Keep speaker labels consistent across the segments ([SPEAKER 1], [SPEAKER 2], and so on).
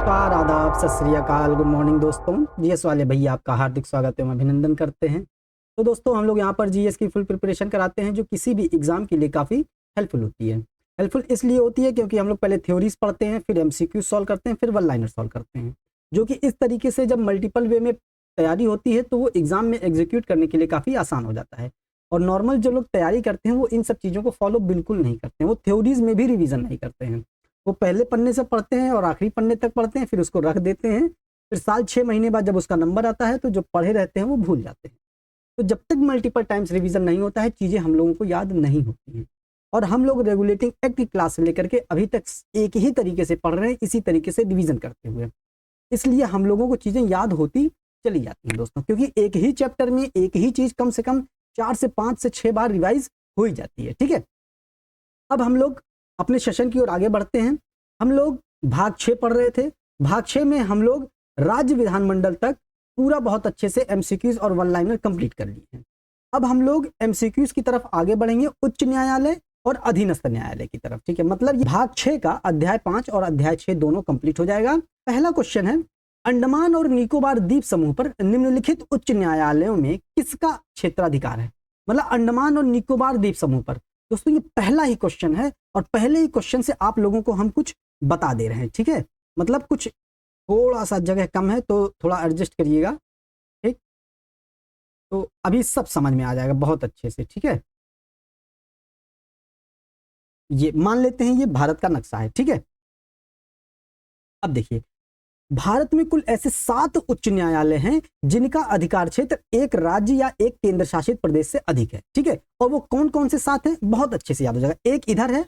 [SPEAKER 1] नमस्कार, आदाब, सत श्री अकाल, गुड मॉर्निंग दोस्तों। जीएस वाले भैया आपका हार्दिक स्वागत है, अभिनंदन करते हैं। तो दोस्तों हम लोग यहाँ पर जीएस की फुल प्रिपरेशन कराते हैं जो किसी भी एग्जाम के लिए काफ़ी हेल्पफुल होती है। हेल्पफुल इसलिए होती है क्योंकि हम लोग पहले थ्योरीज पढ़ते हैं, फिर एमसीक्यू सॉल्व करते हैं, फिर वन लाइनर सॉल्व करते हैं, जो कि इस तरीके से जब मल्टीपल वे में तैयारी होती है तो वो एग्जाम में एग्जीक्यूट करने के लिए काफ़ी आसान हो जाता है। और नॉर्मल जो लोग तैयारी करते हैं वो इन सब चीज़ों को फॉलो बिल्कुल नहीं करते हैं, वो थ्योरीज में भी रिविजन नहीं करते हैं। वो पहले पन्ने से पढ़ते हैं और आखिरी पन्ने तक पढ़ते हैं, फिर उसको रख देते हैं, फिर साल 6 महीने बाद जब उसका नंबर आता है तो जो पढ़े रहते हैं वो भूल जाते हैं। तो जब तक मल्टीपल टाइम्स रिवीजन नहीं होता है चीज़ें हम लोगों को याद नहीं होती हैं। और हम लोग रेगुलेटिंग एक्ट की क्लास से लेकर के अभी तक एक ही तरीके से पढ़ रहे हैं, इसी तरीके से रिवीजन करते हुए, इसलिए हम लोगों को चीज़ें याद होती चली जाती हैं दोस्तों, क्योंकि एक ही चैप्टर में एक ही चीज़ कम से कम 4 से 5 से 6 बार रिवाइज हो ही जाती है। ठीक है, अब हम लोग अपने सेशन की ओर आगे बढ़ते हैं। हम लोग भाग 6 पढ़ रहे थे। भाग 6 में हम लोग राज्य विधानमंडल तक पूरा बहुत अच्छे से एमसीक्यूज और वन लाइनर कंप्लीट कर लिए हैं। अब हम लोग एमसीक्यूज की तरफ आगे बढ़ेंगे, उच्च न्यायालय और अधीनस्थ न्यायालय की तरफ। ठीक है, मतलब भाग 6 का अध्याय 5 और अध्याय 6 दोनों कंप्लीट हो जाएगा। पहला क्वेश्चन है, अंडमान और निकोबार द्वीप समूह पर निम्नलिखित उच्च न्यायालयों में किसका क्षेत्राधिकार है? मतलब अंडमान और निकोबार द्वीप समूह पर। दोस्तों ये पहला ही क्वेश्चन है और पहले ही क्वेश्चन से आप लोगों को हम कुछ बता दे रहे हैं। ठीक है, मतलब कुछ थोड़ा सा जगह कम है तो थोड़ा एडजस्ट करिएगा। ठीक, तो अभी सब समझ में आ जाएगा बहुत अच्छे से। ठीक है, ये मान लेते हैं ये भारत का नक्शा है। ठीक है, अब देखिए भारत में कुल ऐसे 7 उच्च न्यायालय हैं जिनका अधिकार क्षेत्र एक राज्य या एक केंद्र शासित प्रदेश से अधिक है। ठीक है, और वो कौन कौन से 7 हैं बहुत अच्छे से याद हो जाएगा। एक इधर है,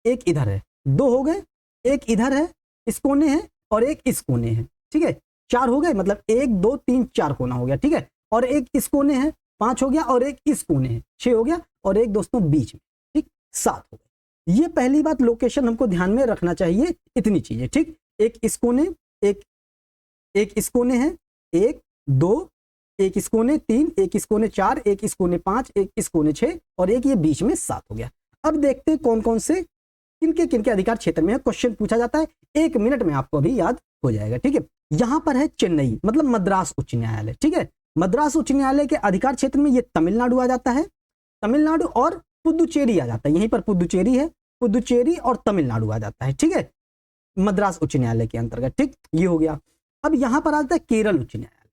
[SPEAKER 1] एक इधर है, 2 हो गए, एक इधर है इस कोने है और एक इस कोने है। ठीक है, 4 हो गए, मतलब 1 2 3 4 कोना हो गया। ठीक है, और एक इस कोने है, 5 हो गया, और एक इस कोने है, 6 हो गया, और एक दोस्तों बीच में। ठीक, 7 हो गए। ये पहली बात लोकेशन हमको ध्यान में रखना चाहिए, इतनी चीजें। ठीक, एक इस कोने, एक इस कोने है, 1 2, एक इस कोने 3, एक इस कोने 4, एक इस कोने 5, एक इस कोने 6 और एक ये बीच में 7 हो गया। अब देखते हैं कौन कौन से किनके अधिकार क्षेत्र में है। क्वेश्चन पूछा जाता है, 1 मिनट में आपको अभी याद हो जाएगा। ठीक है, यहां पर है चेन्नई, मतलब मद्रास उच्च न्यायालय। ठीक है, मद्रास उच्च न्यायालय के अधिकार क्षेत्र में ये तमिलनाडु आ जाता है, तमिलनाडु और पुदुचेरी आ जाता है। यहीं पर पुदुचेरी है, पुदुचेरी और तमिलनाडु आ जाता है। ठीक है, मद्रास उच्च न्यायालय के अंतर्गत। ठीक, ये हो गया। अब यहां पर आता है केरल उच्च न्यायालय।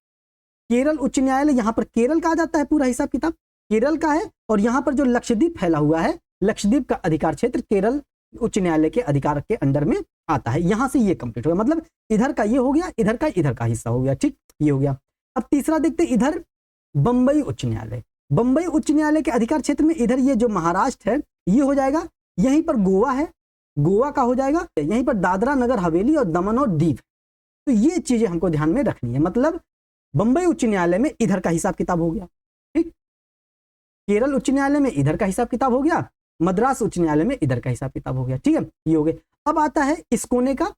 [SPEAKER 1] केरल उच्च न्यायालय, यहां पर केरल का आ जाता है, पूरा हिसाब किताब केरल का है। और यहां पर जो लक्षद्वीप फैला हुआ है, लक्षद्वीप का अधिकार क्षेत्र केरल उच्च न्यायालय के अधिकार के अंडर में आता है। यहां से ये कंप्लीट हो गया, मतलब इधर का ये हो गया, इधर का हिस्सा हो गया। ठीक, ये हो गया। अब तीसरा देखते, इधर बंबई उच्च न्यायालय। बंबई उच्च न्यायालय के अधिकार क्षेत्र में इधर ये जो महाराष्ट्र है ये हो जाएगा। यहीं पर गोवा है, गोवा का हो जाएगा। यहीं पर दादरा नगर हवेली और दमन और दीव। तो ये चीजें हमको ध्यान में रखनी है, मतलब बंबई उच्च न्यायालय में इधर का हिसाब किताब हो गया। ठीक, केरल उच्च न्यायालय में इधर का हिसाब किताब हो गया, मद्रास उच्च न्यायालय में इधर का हिसाब किताब हो गया। ठीक है, ये हो गए। अब आता है इस कोने का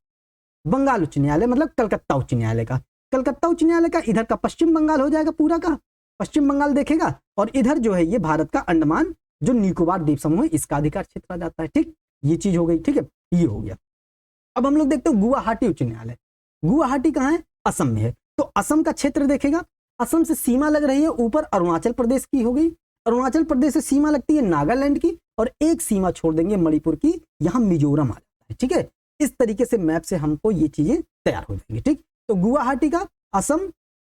[SPEAKER 1] बंगाल उच्च न्यायालय, मतलब कलकत्ता उच्च न्यायालय का। कलकत्ता उच्च न्यायालय का इधर का पश्चिम बंगाल हो जाएगा, पूरा का पश्चिम बंगाल देखेगा। और इधर जो है ये भारत का अंडमान जो निकोबार द्वीप समूह है इसका अधिकार क्षेत्र आ जाता है। ठीक, ये चीज हो गई। ठीक है, ये हो गया। अब हम लोग देखते हैं गुवाहाटी उच्च न्यायालय। गुवाहाटी कहाँ है? असम में है। तो असम का क्षेत्र देखेगा, असम से सीमा लग रही है ऊपर अरुणाचल प्रदेश की हो गई, अरुणाचल प्रदेश से सीमा लगती है नागालैंड की, और एक सीमा छोड़ देंगे मणिपुर की, यहां मिजोरम आ जाता है। ठीक है, इस तरीके से मैप से हमको ये चीजें तैयार हो जाएंगी। ठीक, तो गुवाहाटी का असम,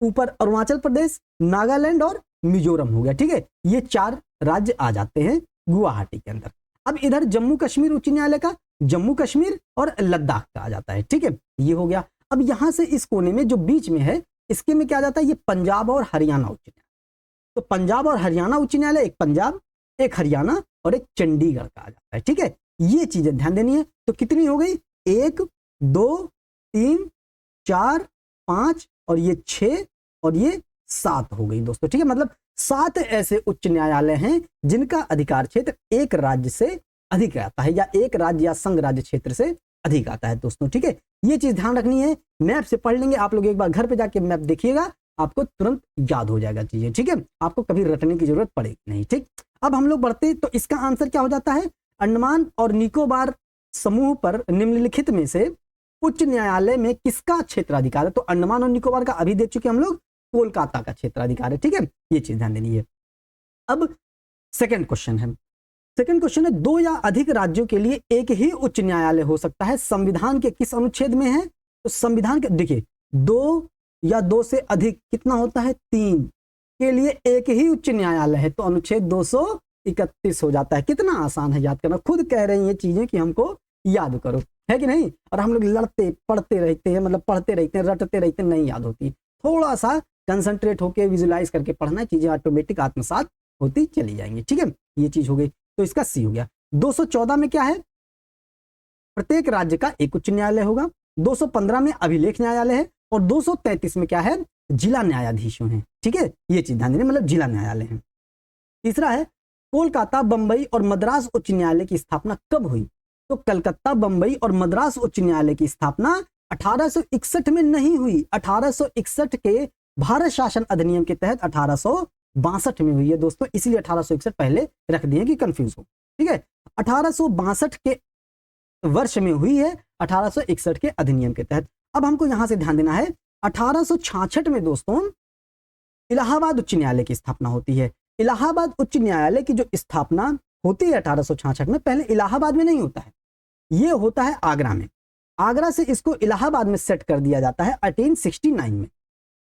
[SPEAKER 1] ऊपर अरुणाचल प्रदेश, नागालैंड और मिजोरम हो गया। ठीक है, ये 4 राज्य आ जाते हैं गुवाहाटी के अंदर। अब इधर जम्मू कश्मीर उच्च न्यायालय का जम्मू कश्मीर और लद्दाख का आ जाता है। ठीक है, ये हो गया। अब यहां से इस कोने में जो बीच में है इसके में क्या आ जाता है, ये पंजाब और हरियाणा उच्च न्यायालय। तो पंजाब और हरियाणा उच्च न्यायालय, एक पंजाब, एक हरियाणा और एक चंडीगढ़ का आ जाता है। ठीक है, ये चीजें ध्यान देनी है। तो कितनी हो गई, 1 2 3 4 5 और ये 6 और ये 7 हो गई दोस्तों। ठीक है, मतलब 7 ऐसे उच्च न्यायालय हैं जिनका अधिकार क्षेत्र एक राज्य से अधिक आता है, या एक राज्य या संघ राज्य क्षेत्र से अधिक आता है दोस्तों। ठीक है, ये चीज ध्यान रखनी है। मैप से पढ़ लेंगे आप लोग, एक बार घर पे जाके मैप देखिएगा, आपको तुरंत याद हो जाएगा चीजें। ठीक है, आपको कभी रटने की जरूरत पड़ेगी नहीं। ठीक, अब हम लोग बढ़ते, तो इसका आंसर क्या हो जाता है, अंडमान और निकोबार समूह पर निम्नलिखित में से उच्च न्यायालय में किसका क्षेत्राधिकार है? तो अंडमान और निकोबार का अभी देख चुके हम लोग, कोलकाता का क्षेत्राधिकार है। ठीक है, ये चीज ध्यान देनी है। अब सेकंड क्वेश्चन है, सेकंड क्वेश्चन है, दो या अधिक राज्यों के लिए एक ही उच्च न्यायालय हो सकता है, संविधान के किस अनुच्छेद में है? तो संविधान के, देखिए, दो या दो से अधिक कितना होता है? 3 के लिए एक ही उच्च न्यायालय है, तो अनुच्छेद 231 हो जाता है। कितना आसान है याद करना, खुद कह रहे हैं ये चीजें कि हमको याद करो, है कि नहीं? और हम लोग लड़ते पढ़ते रहते हैं, मतलब पढ़ते रहते हैं, रटते रहते हैं, नहीं याद होती। थोड़ा सा कंसंट्रेट होकर विजुलाइज करके पढ़ना, चीजें ऑटोमेटिक आत्मसात होती चली जाएंगी। ठीक है, ये चीज हो गई, तो इसका सी हो गया। 214 में क्या है? प्रत्येक राज्य का एक उच्च न्यायालय होगा। 215 में अभिलेख न्यायालय है, और 233 में क्या है? जिला न्यायाधीशों हैं। ठीक है, ये चीज ध्यान देना, मतलब जिला न्यायालय है। तीसरा है, कोलकाता, बंबई और मद्रास उच्च न्यायालय की स्थापना कब हुई? तो कलकत्ता, बंबई और मद्रास उच्च न्यायालय की स्थापना 1861 में नहीं हुई, 1861 के भारत शासन अधिनियम के तहत 1862 में हुई है दोस्तों, इसलिए 1861 पहले रख दिए कि कंफ्यूज हो। ठीक है, 1862 के वर्ष में हुई है, 1861 के अधिनियम के तहत। अब हमको यहां से ध्यान देना है, 1866 में दोस्तों इलाहाबाद उच्च न्यायालय की स्थापना होती है। इलाहाबाद उच्च न्यायालय की जो स्थापना होती है 1866 में, पहले इलाहाबाद में नहीं होता है, ये होता है आगरा में। आगरा से इसको इलाहाबाद में सेट कर दिया जाता है 1869 में।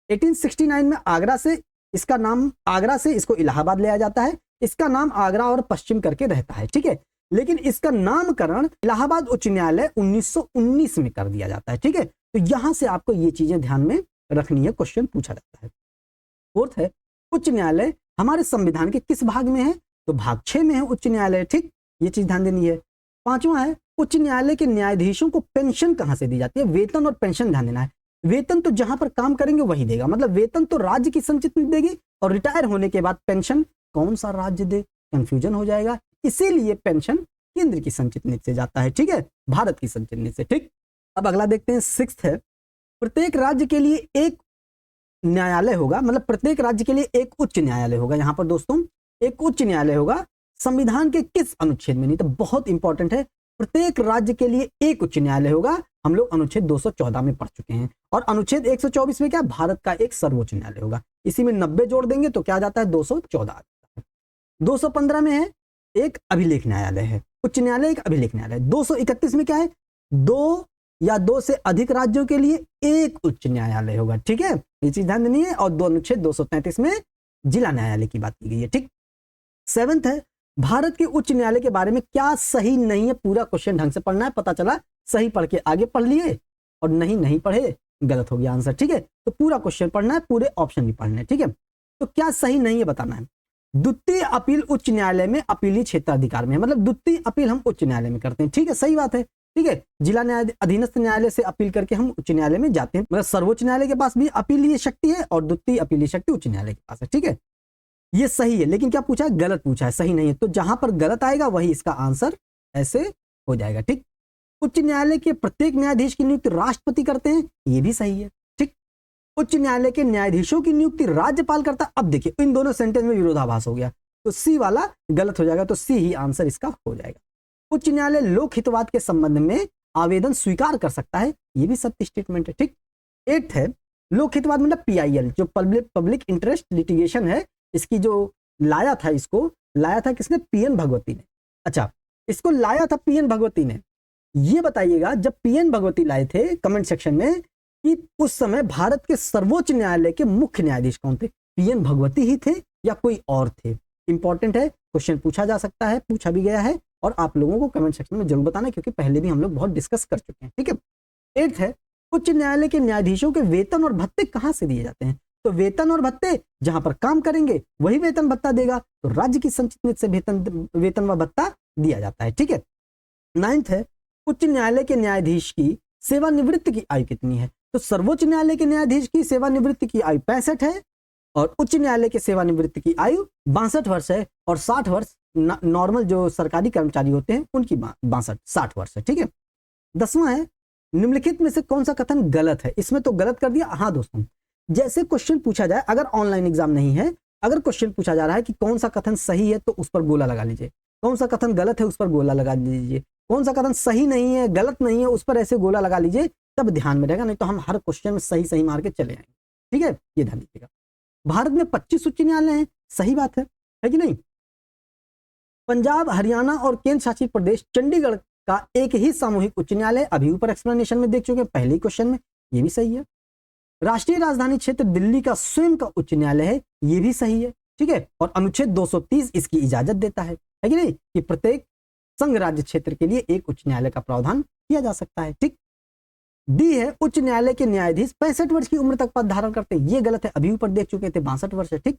[SPEAKER 1] 1869 में आगरा से इसका नाम, आगरा से इसको इलाहाबाद लिया जाता है। इसका नाम आगरा और पश्चिम करके रहता है। ठीक है, लेकिन इसका नामकरण इलाहाबाद उच्च न्यायालय 1919 में कर दिया जाता है। ठीक है, तो यहां से आपको ये चीजें ध्यान में रखनी है, क्वेश्चन पूछा जाता है। फोर्थ है, उच्च न्यायालय हमारे संविधान के किस भाग में है? तो भाग 6 में है उच्च न्यायालय। ठीक, ये चीज ध्यान देनी है। पांचवा है, उच्च न्यायालय के न्यायाधीशों को पेंशन कहां से दी जाती है? वेतन और पेंशन ध्यान देना है। वेतन तो जहां पर काम करेंगे वही देगा, मतलब वेतन तो राज्य की संचित निधि देगी, और रिटायर होने के बाद पेंशन कौन सा राज्य दे? कंफ्यूजन हो जाएगा, इसीलिए पेंशन केंद्र की संचित निधि से जाता है। ठीक है, भारत की संचित निधि से। ठीक, अब अगला देखते हैं, सिक्स्थ है, प्रत्येक राज्य के लिए एक न्यायालय होगा, मतलब प्रत्येक राज्य के लिए एक उच्च न्यायालय होगा। यहां पर दोस्तों एक उच्च न्यायालय होगा, संविधान के किस अनुच्छेद में? नहीं तो बहुत इंपॉर्टेंट है, प्रत्येक राज्य के लिए एक उच्च न्यायालय होगा। हम लोग अनुच्छेद 214 में पढ़ चुके हैं, और अनुच्छेद 124 में क्या? भारत का एक सर्वोच्च न्यायालय होगा। इसी में 90 जोड़ देंगे तो क्या आ जाता है? 214 आ जाता है। 215 में है एक अभिलेख न्यायालय है, उच्च न्यायालय एक अभिलेख न्यायालय। 231 में क्या है? दो या दो से अधिक राज्यों के लिए एक उच्च न्यायालय होगा। ठीक है, ये चीज ध्यान देनी है। और दो अनुच्छेद 233 में जिला न्यायालय की बात की गई है। ठीक, सेवंथ है, भारत के उच्च न्यायालय के बारे में क्या सही नहीं है? पूरा क्वेश्चन ढंग से पढ़ना है, पता चला सही पढ़ के आगे पढ़ लिए और नहीं पढ़े, गलत हो गया आंसर। ठीक है, तो पूरा क्वेश्चन पढ़ना है, पूरे ऑप्शन भी पढ़ने हैं। ठीक है, तो क्या सही नहीं है बताना है। द्वितीय अपील उच्च न्यायालय में अपीली क्षेत्राधिकार में है, मतलब द्वितीय अपील हम उच्च न्यायालय में करते हैं। ठीक है, सही बात है। ठीक है, जिला न्याय अधीनस्थ न्यायालय से अपील करके हम उच्च न्यायालय में जाते हैं, मतलब सर्वोच्च न्यायालय के पास भी अपीलीय शक्ति है और द्वितीय अपीलीय शक्ति उच्च न्यायालय के पास है। ठीक है, ये सही है, लेकिन क्या पूछा है? गलत पूछा है, सही नहीं है। तो जहां पर गलत आएगा वही इसका आंसर ऐसे हो जाएगा। ठीक, उच्च न्यायालय के प्रत्येक न्यायाधीश की नियुक्ति राष्ट्रपति करते हैं, ये भी सही है। ठीक, उच्च न्यायालय के न्यायाधीशों की नियुक्ति राज्यपाल करता है। अब देखिए इन दोनों सेंटेंस में विरोधाभास हो गया, तो सी वाला गलत हो जाएगा, तो सी ही आंसर इसका हो जाएगा। उच्च न्यायालय लोक हितवाद के संबंध में आवेदन स्वीकार कर सकता है, ये भी सत्य स्टेटमेंट है। ठीक, 8 है, लोक हितवाद मतलब PIL जो पब्लिक इंटरेस्ट लिटिगेशन है, इसकी जो लाया था, इसको लाया था किसने? PN भगवती ने। अच्छा, इसको लाया था PN भगवती ने। ये बताइएगा जब PN भगवती लाए थे कमेंट सेक्शन में कि उस समय भारत के सर्वोच्च न्यायालय के मुख्य न्यायाधीश कौन थे? PN भगवती ही थे या कोई और थे? इंपॉर्टेंट है, क्वेश्चन पूछा जा सकता है, पूछा भी गया है, और आप लोगों को कमेंट सेक्शन में जरूर बताना, क्योंकि पहले भी हम लोग बहुत डिस्कस कर चुके हैं। ठीक है, 8 है, उच्च न्यायालय के न्यायाधीशों के वेतन और भत्ते कहां से दिए जाते हैं? तो वेतन और भत्ते जहां पर काम करेंगे वही वेतन भत्ता देगा, तो राज्य की संचित निधि से वेतन व भत्ता दिया जाता है। ठीक है, 9th है, उच्च न्यायालय के न्यायाधीश की सेवानिवृत्ति की आयु कितनी है? तो सर्वोच्च न्यायालय के न्यायाधीश की सेवानिवृत्ति की आयु 65 है, और उच्च न्यायालय के सेवानिवृत्ति की आयु 62 वर्ष है, और 60 वर्ष नॉर्मल जो सरकारी कर्मचारी होते हैं उनकी 60 वर्ष है। ठीक है, 10वां है, निम्नलिखित में से कौन सा कथन गलत है? इसमें तो गलत कर दिया। हाँ दोस्तों, जैसे क्वेश्चन पूछा जाए, अगर ऑनलाइन एग्जाम नहीं है, अगर क्वेश्चन पूछा जा रहा है कि कौन सा कथन सही है तो उस पर गोला लगा लीजिए, कौन सा कथन गलत है उस पर गोला लगा लीजिए, कौन सा कथन सही नहीं है, गलत नहीं है, उस पर ऐसे गोला लगा लीजिए। तब ध्यान में रहेगा, नहीं तो हम हर क्वेश्चन में सही सही मार के चले आएंगे। ठीक है, ये ध्यान दीजिएगा। भारत में 25 उच्च न्यायालय हैं, सही बात है कि नहीं। पंजाब, हरियाणा और केंद्र शासित प्रदेश चंडीगढ़ का एक ही सामूहिक उच्च न्यायालय, अभी ऊपर एक्सप्लेनेशन में देख चुके हैं पहले क्वेश्चन में, ये भी सही है। राष्ट्रीय राजधानी क्षेत्र दिल्ली का स्वयं का उच्च न्यायालय है, ये भी सही है। ठीक है, और अनुच्छेद 230 इसकी इजाजत देता है कि नहीं, कि प्रत्येक संघ राज्य क्षेत्र के लिए एक उच्च न्यायालय का प्रावधान किया जा सकता है। ठीक। डी है, उच्च न्यायालय के न्यायाधीश 65 वर्ष की उम्र तक पद धारण करते हैं, ये गलत है, अभी ऊपर देख चुके थे 62 वर्ष है। ठीक।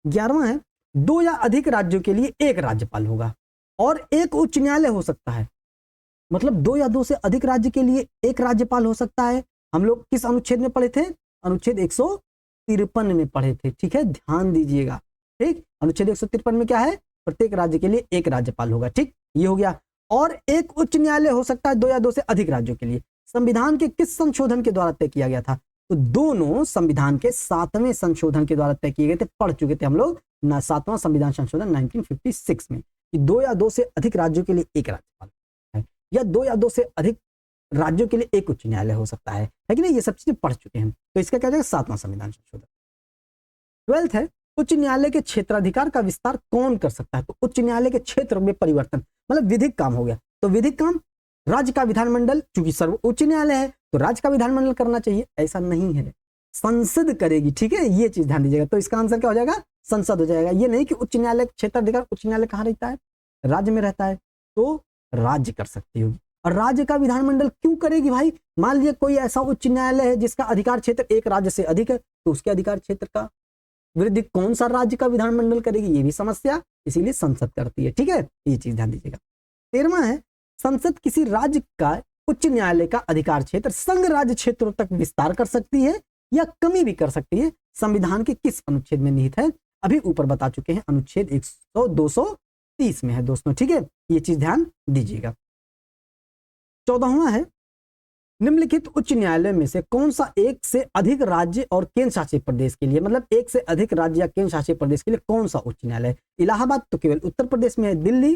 [SPEAKER 1] 11वां है, 2 या अधिक राज्यों के लिए एक राज्यपाल होगा और एक उच्च न्यायालय हो सकता है। मतलब 2 या 2 से अधिक राज्य के लिए एक राज्यपाल हो सकता है। हम लोग किस अनुच्छेद में पढ़े थे? अनुच्छेद 153 में पढ़े थे। ठीक है, ध्यान दीजिएगा। ठीक, अनुच्छेद 153 में क्या है? प्रत्येक राज्य के लिए एक राज्यपाल होगा। ठीक, ये हो गया। और एक उच्च न्यायालय हो सकता है 2 या 2 से अधिक राज्यों के लिए। संविधान के किस संशोधन के द्वारा तय किया गया था? तो दोनों संविधान के 7वें संशोधन के द्वारा तय किए गए थे, पढ़ चुके थे हम लोग 7वां संविधान संशोधन 1956 में, कि 2 या 2 से अधिक राज्यों के लिए एक राज्यपाल है, या 2 या 2 से अधिक राज्यों के लिए एक उच्च न्यायालय हो सकता है कि नहीं, ये सब चीजें पढ़ चुके हैं। तो इसका क्या जाएगा? 7वां संविधान संशोधन। 12th है, उच्च न्यायालय के क्षेत्राधिकार का विस्तार कौन कर सकता है? तो उच्च न्यायालय के क्षेत्र में परिवर्तन, मतलब विधिक काम हो गया, तो विधिक काम राज्य का विधानमंडल, चूंकि सर्व उच्च न्यायालय है तो राज्य का विधानमंडल करना चाहिए, ऐसा नहीं है, संसद करेगी। ठीक है, ये चीज ध्यान दीजिएगा। तो इसका आंसर क्या हो जाएगा? संसद हो जाएगा। ये नहीं कि उच्च न्यायालय क्षेत्राधिकार, उच्च न्यायालय कहाँ रहता है? राज्य में रहता है, तो राज्य कर सकती होगी। और राज्य का विधानमंडल क्यों करेगी भाई? मान लीजिए कोई ऐसा उच्च न्यायालय है जिसका अधिकार क्षेत्र एक राज्य से अधिक है, तो उसके अधिकार क्षेत्र का वृद्धि कौन सा राज्य का विधानमंडल करेगी? ये भी समस्या, इसीलिए संसद करती है। ठीक है, ये चीज ध्यान दीजिएगा। 13वां है, संसद किसी राज्य का उच्च न्यायालय का अधिकार क्षेत्र संघ राज्य क्षेत्रों तक विस्तार कर सकती है या कमी भी कर सकती है, संविधान के किस अनुच्छेद में निहित है? अभी ऊपर बता चुके हैं, अनुच्छेद 230 में है दोस्तों। ठीक है, ये चीज ध्यान दीजिएगा। 14वां है, निम्नलिखित उच्च न्यायालय में से कौन सा एक से अधिक राज्य और केंद्र शासित प्रदेश के लिए, मतलब एक से अधिक राज्य या केंद्र शासित प्रदेश के लिए कौन सा उच्च न्यायालय? इलाहाबाद तो केवल उत्तर प्रदेश में है, दिल्ली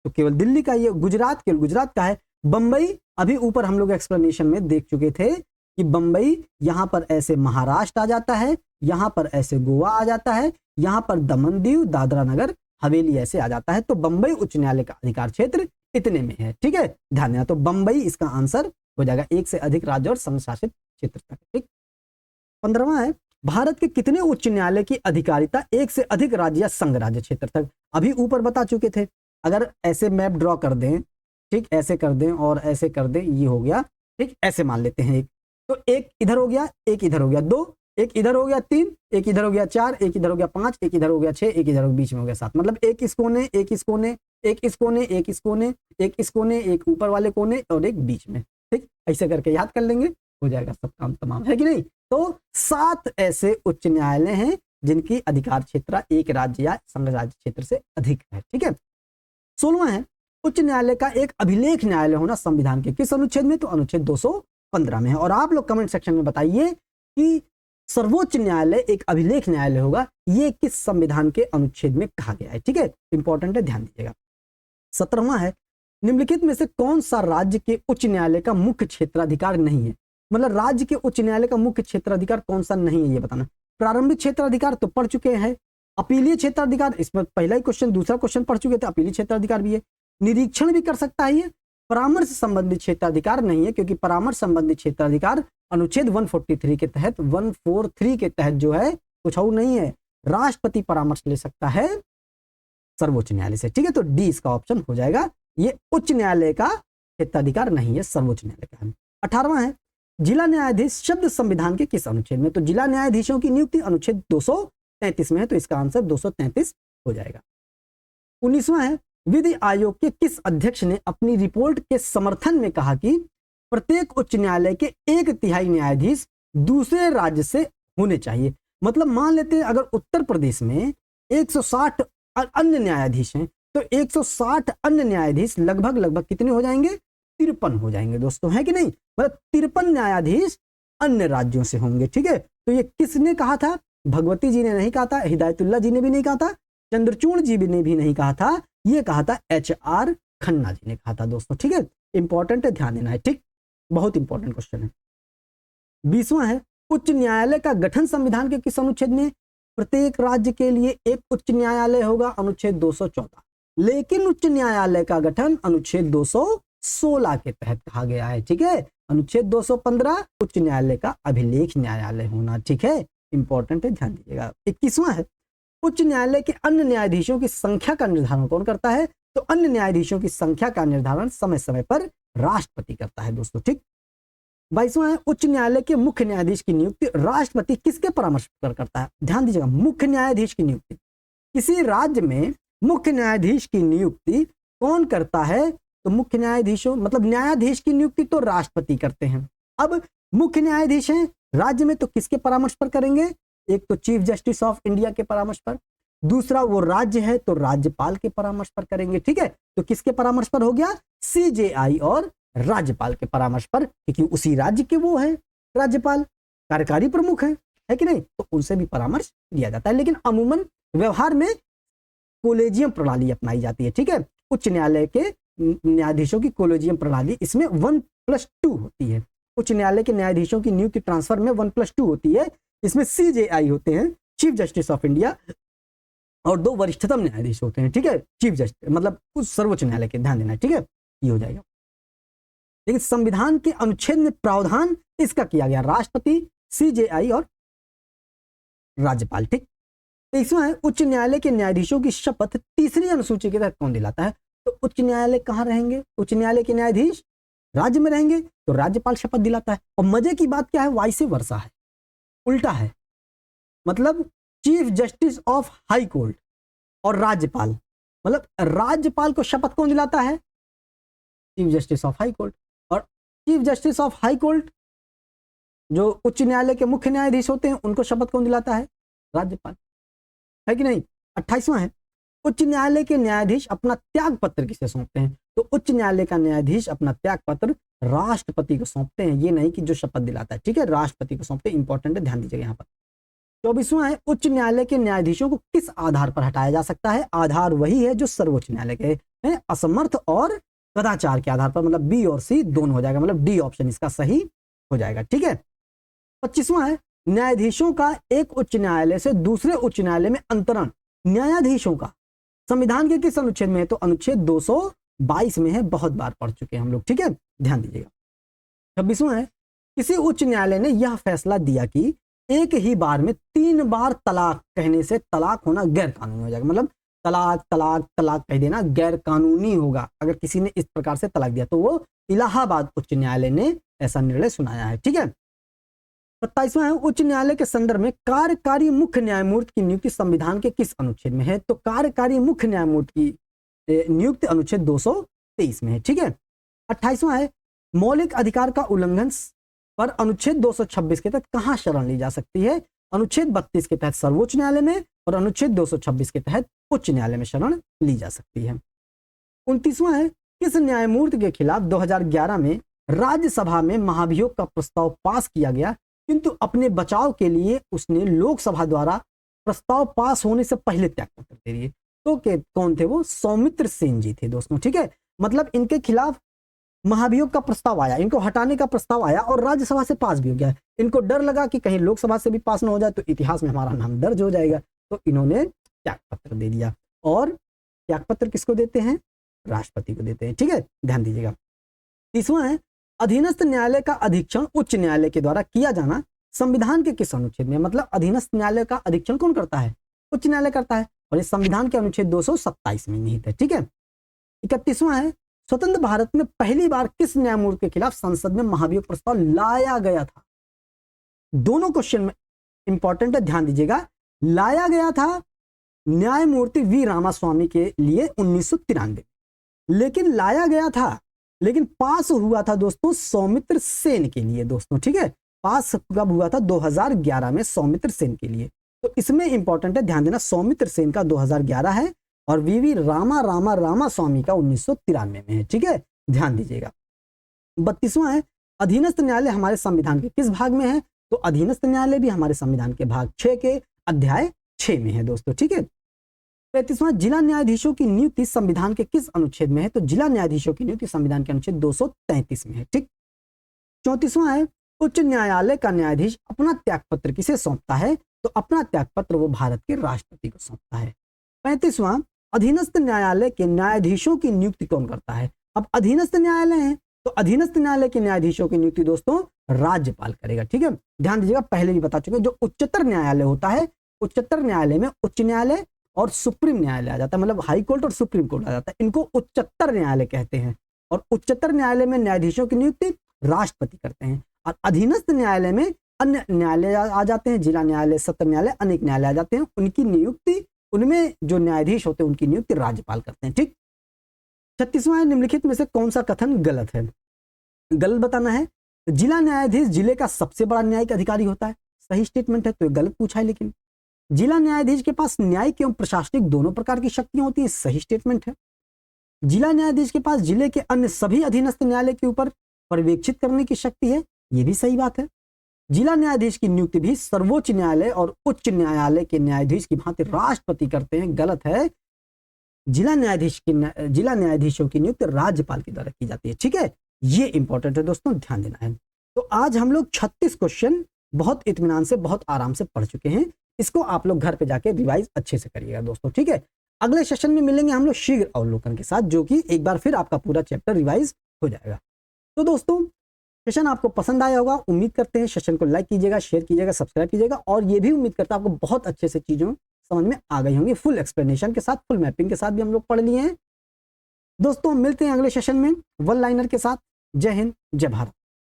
[SPEAKER 1] तो केवल दिल्ली का, ये गुजरात केवल गुजरात का है, बंबई अभी ऊपर हम लोग एक्सप्लेनेशन में देख चुके थे कि बंबई यहां पर ऐसे महाराष्ट्र आ जाता है, यहां पर ऐसे गोवा आ जाता है, यहां पर दमन दीव दादरा नगर हवेली ऐसे आ जाता है। तो बंबई उच्च न्यायालय का अधिकार क्षेत्र इतने में है। ठीक है, ध्यान देना। तो बंबई इसका आंसर हो जाएगा, एक से अधिक राज्य और संघ शासित क्षेत्र तक। ठीक। 15वां है, भारत के कितने उच्च न्यायालय की अधिकारिता एक से अधिक राज्य या संघ राज्य क्षेत्र तक? अभी ऊपर बता चुके थे। अगर ऐसे मैप ड्रॉ कर दें, ठीक, ऐसे कर दें और ऐसे कर दें, ये हो गया। ठीक, ऐसे मान लेते हैं एक, तो एक इधर हो गया, एक इधर हो गया 2, एक इधर हो गया 3, एक इधर हो गया 4, एक इधर हो गया 5, एक इधर हो गया 6, एक इधर बीच में हो गया 7। मतलब एक इस कोने, एक इस कोने, एक इस कोने, एक इस कोने, एक इस कोने, एक ऊपर वाले कोने और एक बीच में। ठीक, ऐसे करके याद कर लेंगे, हो जाएगा सब काम तमाम, है कि नहीं? तो 7 ऐसे उच्च न्यायालय हैं जिनकी अधिकार क्षेत्र एक राज्य या संघ राज्य क्षेत्र से अधिक है। ठीक है। 16वां है, उच्च न्यायालय का एक अभिलेख न्यायालय होना संविधान के किस अनुच्छेद में? तो अनुच्छेद 215 में है। और आप लोग कमेंट सेक्शन में बताइए कि सर्वोच्च न्यायालय एक अभिलेख न्यायालय होगा, ये किस संविधान के अनुच्छेद में कहा गया है? ठीक है, इंपॉर्टेंट है, ध्यान दीजिएगा। 17वां है, निम्नलिखित में से कौन सा राज्य के उच्च न्यायालय का मुख्य क्षेत्राधिकार नहीं है? मतलब राज्य के उच्च न्यायालय का मुख्य क्षेत्राधिकार कौन सा नहीं है, ये बताना। प्रारंभिक क्षेत्राधिकार तो पढ़ चुके हैं, अपीलीय क्षेत्राधिकार, इसमें पहला ही क्वेश्चन, दूसरा क्वेश्चन पढ़ चुके थे, अपीलीय क्षेत्राधिकार भी है, निरीक्षण भी कर सकता है ये। परामर्श संबंधित क्षेत्राधिकार नहीं है, क्योंकि परामर्श संबंधित क्षेत्राधिकार अनुच्छेद 143 के तहत, 143 के तहत जो है कुछ और नहीं है, राष्ट्रपति परामर्श ले सकता है सर्वोच्च न्यायालय से। ठीक है, तो डी इसका ऑप्शन हो जाएगा, ये उच्च न्यायालय का क्षेत्राधिकार नहीं है, सर्वोच्च न्यायालय का है। 18वां है, जिला न्यायाधीश शब्द संविधान के किस अनुच्छेद में? तो जिला न्यायाधीशों की नियुक्ति अनुच्छेद 233 में है, तो इसका आंसर 233 हो जाएगा। 19वां है, विधि आयोग के किस अध्यक्ष ने अपनी रिपोर्ट के समर्थन में कहा कि प्रत्येक उच्च न्यायालय के 1/3 न्यायाधीश दूसरे राज्य से होने चाहिए? मतलब मान लेते हैं अगर उत्तर प्रदेश में 160 अन्य न्यायाधीश हैं, तो 160 अन्य न्यायाधीश लगभग कितने हो जाएंगे? 53 हो जाएंगे दोस्तों, है कि नहीं? मतलब 53 न्यायाधीश अन्य राज्यों से होंगे। ठीक है, तो ये किसने कहा था? भगवती जी ने नहीं कहा था, हिदायतुल्लाह जी ने भी नहीं कहा था, चंद्रचूड़ जी ने भी नहीं कहा था, ये कहा था HR खन्ना जी ने कहा था दोस्तों। ठीक है, इंपॉर्टेंट है, ध्यान देना है। ठीक, बहुत इंपॉर्टेंट क्वेश्चन है। 20वां है उच्च न्यायालय का गठन संविधान के किस अनुच्छेद में? प्रत्येक राज्य के लिए एक उच्च न्यायालय होगा, अनुच्छेद 214। लेकिन उच्च न्यायालय का गठन अनुच्छेद 216 के तहत कहा गया है, ठीक है। अनुच्छेद 215 उच्च न्यायालय का अभिलेख न्यायालय होना, ठीक है, इंपॉर्टेंट है, ध्यान दीजिएगा। 21वां है उच्च न्यायालय के अन्य न्यायाधीशों की संख्या का निर्धारण कौन करता है? तो अन्य न्यायाधीशों की संख्या का निर्धारण समय समय पर राष्ट्रपति करता है दोस्तों, ठीक। 22वां है उच्च न्यायालय के मुख्य न्यायाधीश की नियुक्ति राष्ट्रपति किसके परामर्श पर करता है? ध्यान दीजिएगा, मुख्य न्यायाधीश की नियुक्ति। किसी राज्य में मुख्य न्यायाधीश की नियुक्ति कौन करता है? तो मुख्य न्यायाधीशों मतलब न्यायाधीश की नियुक्ति तो राष्ट्रपति करते हैं। अब मुख्य न्यायाधीश हैं राज्य में, तो किसके परामर्श पर करेंगे? एक तो चीफ जस्टिस ऑफ इंडिया के परामर्श पर, दूसरा वो राज्य है तो राज्यपाल के परामर्श पर करेंगे, ठीक है। तो किसके परामर्श पर हो गया? सीजेआई और राज्यपाल के परामर्श पर, क्योंकि उसी राज्य के वो है राज्यपाल, कार्यकारी प्रमुख है कि नहीं, तो उनसे भी परामर्श लिया जाता है। लेकिन अमूमन व्यवहार में कोलेजियम प्रणाली अपनाई जाती है, ठीक है। उच्च न्यायालय के न्यायाधीशों की कोलेजियम प्रणाली, इसमें 1+2 होती है। उच्च न्यायालय के न्यायाधीशों की नियुक्ति ट्रांसफर में 1+2 होती है। इसमें सीजेआई होते हैं, चीफ जस्टिस ऑफ इंडिया, और 2 वरिष्ठतम न्यायाधीश होते हैं, ठीक है। चीफ जस्टिस मतलब उस सर्वोच्च न्यायालय के, ध्यान देना, ठीक है, ये हो जाएगा। लेकिन संविधान के अनुच्छेद में प्रावधान इसका किया गया राष्ट्रपति, सीजेआई और राज्यपाल, ठीक। 23वां है उच्च न्यायालय के न्यायाधीशों की शपथ तीसरी अनुसूची के तहत कौन दिलाता है? तो उच्च न्यायालय कहाँ रहेंगे? उच्च न्यायालय के न्यायाधीश राज्य में रहेंगे, तो राज्यपाल शपथ दिलाता है। और मजे की बात क्या है, वाइस वर्सा है, उल्टा है। मतलब chief justice of high court और राज्यपाल, मतलब राज्यपाल को शपथ कौन दिलाता है? Chief justice of high court. और chief justice of high court जो उच्च न्यायालय के मुख्य न्यायाधीश होते हैं, उनको शपथ कौन दिलाता है? राज्यपाल, है कि नहीं। 28वां है उच्च न्यायालय के न्यायाधीश अपना त्याग पत्र किसे सौंपते हैं? तो उच्च न्यायालय का न्यायाधीश अपना त्याग पत्र राष्ट्रपति को सौंपते हैं, ये नहीं कि जो शपथ दिलाता है, ठीक है, राष्ट्रपति को सौंपते हैं, इंपॉर्टेंट है, ध्यान दीजिएगा यहाँ पर। 24वां है उच्च न्यायालय के न्यायाधीशों को किस आधार पर हटाया जा सकता है? आधार वही है जो सर्वोच्च न्यायालय के हैं, असमर्थ और कदाचार के आधार पर, मतलब बी और सी दोनों हो जाएगा, मतलब डी ऑप्शन इसका सही हो जाएगा, ठीक है। 25वां है न्यायाधीशों का एक उच्च न्यायालय से दूसरे उच्च न्यायालय में अंतरण न्यायाधीशों का संविधान के किस अनुच्छेद में है? तो अनुच्छेद 222 में है, बहुत बार पढ़ चुके हैं हम लोग, ठीक है, ध्यान दीजिएगा। 26वां है किसी उच्च न्यायालय ने यह फैसला दिया कि एक ही बार में 3 बार तलाक कहने से तलाक होना गैर कानूनी हो जाएगा, मतलब तलाक तलाक तलाक कह देना गैर कानूनी होगा अगर किसी ने इस प्रकार से तलाक दिया, तो वो इलाहाबाद उच्च न्यायालय ने ऐसा निर्णय सुनाया है, ठीक है। 27वां है उच्च न्यायालय के संदर्भ में कार्यकारी मुख्य न्यायमूर्ति की नियुक्ति संविधान के किस अनुच्छेद में है? तो कार्यकारी मुख्य न्यायमूर्ति की नियुक्ति अनुच्छेद 223 में है, ठीक है। 28वां है मौलिक अधिकार का उल्लंघन पर अनुच्छेद 226 के तहत कहां शरण ली जा सकती है? अनुच्छेद 32 के तहत सर्वोच्च न्यायालय में और अनुच्छेद 226 के तहत उच्च न्यायालय में शरण ली जा सकती है। 29वां है किस न्यायमूर्ति के खिलाफ 2011 में राज्यसभा में महाभियोग का प्रस्ताव पास किया गया, किंतु अपने बचाव के लिए उसने लोकसभा द्वारा प्रस्ताव पास होने से पहले त्याग पत्र दे दिए? तो कौन थे वो? सौमित्र सेन जी थे दोस्तों, ठीक है। मतलब इनके खिलाफ महाभियोग का प्रस्ताव आया, इनको हटाने का प्रस्ताव आया और राज्यसभा से पास भी हो गया। इनको डर लगा कि कहीं लोकसभा से भी पास ना हो जाए तो इतिहास में हमारा नाम दर्ज हो जाएगा, तो इन्होंने त्याग पत्र दे दिया। और त्याग पत्र किसको देते हैं? राष्ट्रपति को देते हैं, ठीक है, ध्यान दीजिएगा। 30वां है अधीनस्थ न्यायालय का अधीक्षण उच्च न्यायालय के द्वारा किया जाना संविधान के किस अनुच्छेद में? मतलब अधीनस्थ न्यायालय का अधीक्षण कौन करता है? उच्च न्यायालय करता है, और ये संविधान के अनुच्छेद 227 में निहित है, ठीक है। 31वां है स्वतंत्र भारत में पहली बार किस न्यायमूर्ति के खिलाफ संसद में महाभियोग प्रस्ताव लाया गया था? दोनों क्वेश्चन में इंपॉर्टेंट है, ध्यान दीजिएगा। लाया गया था न्यायमूर्ति वी रामास्वामी के लिए 1993, लेकिन लाया गया था, लेकिन पास हुआ था दोस्तों सौमित्र सेन के लिए दोस्तों, ठीक है। पास कब हुआ था? 2011 में सौमित्र सेन के लिए। तो इसमें इंपॉर्टेंट है, ध्यान देना, सौमित्र सेन का 2011 है और वीवी रामास्वामी का 1993 में है, ठीक है, ध्यान दीजिएगा। 32वां है अधीनस्थ न्यायालय हमारे संविधान के किस भाग में है? तो अधीनस्थ न्यायालय भी हमारे संविधान के भाग 6 के अध्याय 6 में है दोस्तों, ठीक है। 33वां जिला न्यायाधीशों की नियुक्ति संविधान के किस अनुच्छेद में है? तो जिला न्यायाधीशों की नियुक्ति संविधान के अनुच्छेद 233 में है, ठीक। 34वां है, उच्च न्यायालय का न्यायाधीश अपना त्यागपत्र किसे सौंपता है? तो अपना त्यागपत्र वो भारत के राष्ट्रपति को सौंपता है। 35वां, अधीनस्थ न्यायालय के न्यायाधीशों की नियुक्ति कौन करता है? अब अधीनस्थ न्यायालय है तो अधीनस्थ न्यायालय के न्यायाधीशों की नियुक्ति दोस्तों राज्यपाल करेगा। ठीक है, ध्यान दीजिएगा, पहले भी बता चुके, जो उच्चतर न्यायालय होता है, उच्चतर न्यायालय में उच्च न्यायालय और सुप्रीम न्यायालय आ जाता है, मतलब हाई कोर्ट और सुप्रीम कोर्ट आ जाता है, इनको उच्चतर न्यायालय कहते हैं। और उच्चतर न्यायालय में न्यायाधीशों की नियुक्ति राष्ट्रपति करते हैं। और अधीनस्थ न्यायालय में अन्य न्यायालय आ जाते हैं, जिला न्यायालय, सत्र न्यायालय, अनेक न्यायालय आ जाते हैं, उनकी नियुक्ति, उनमें जो न्यायाधीश होते हैं उनकी नियुक्ति राज्यपाल करते हैं। ठीक, 36वां, निम्नलिखित में से कौन सा कथन गलत है? गलत बताना है। जिला न्यायाधीश जिले का सबसे बड़ा न्यायिक अधिकारी होता है, सही स्टेटमेंट है, तो ये गलत पूछा है। लेकिन जिला न्यायाधीश के पास न्यायिक एवं प्रशासनिक दोनों प्रकार की शक्तियां होती हैं, सही स्टेटमेंट है। जिला न्यायाधीश के पास जिले के अन्य सभी अधीनस्थ न्यायालय के ऊपर पर्यवेक्षित करने की शक्ति है, ये भी सही बात है। जिला न्यायाधीश की नियुक्ति भी सर्वोच्च न्यायालय और उच्च न्यायालय के न्यायाधीश की भांति राष्ट्रपति करते हैं, गलत है। जिला न्यायाधीशों की नियुक्ति राज्यपाल के द्वारा की जाती है। ठीक है, ये इंपॉर्टेंट है दोस्तों, ध्यान देना है। तो आज हम लोग 36 क्वेश्चन बहुत इत्मीनान से, बहुत आराम से पढ़ चुके हैं। इसको आप लोग घर पे जाके रिवाइज अच्छे से करिएगा दोस्तों। ठीक है, अगले सेशन में मिलेंगे हम लोग शीघ्र अवलोकन के साथ, जो कि एक बार फिर आपका पूरा चैप्टर रिवाइज हो जाएगा। तो दोस्तों, सेशन आपको पसंद आया होगा, उम्मीद करते हैं। सेशन को लाइक कीजिएगा, शेयर कीजिएगा, सब्सक्राइब कीजिएगा, और ये भी उम्मीद करता है आपको बहुत अच्छे से चीजों समझ में आ गई होंगी। फुल एक्सप्लेनेशन के साथ, फुल मैपिंग के साथ भी हम लोग पढ़ लिए हैं दोस्तों। मिलते हैं अगले सेशन में वन लाइनर के साथ। जय हिंद, जय भारत।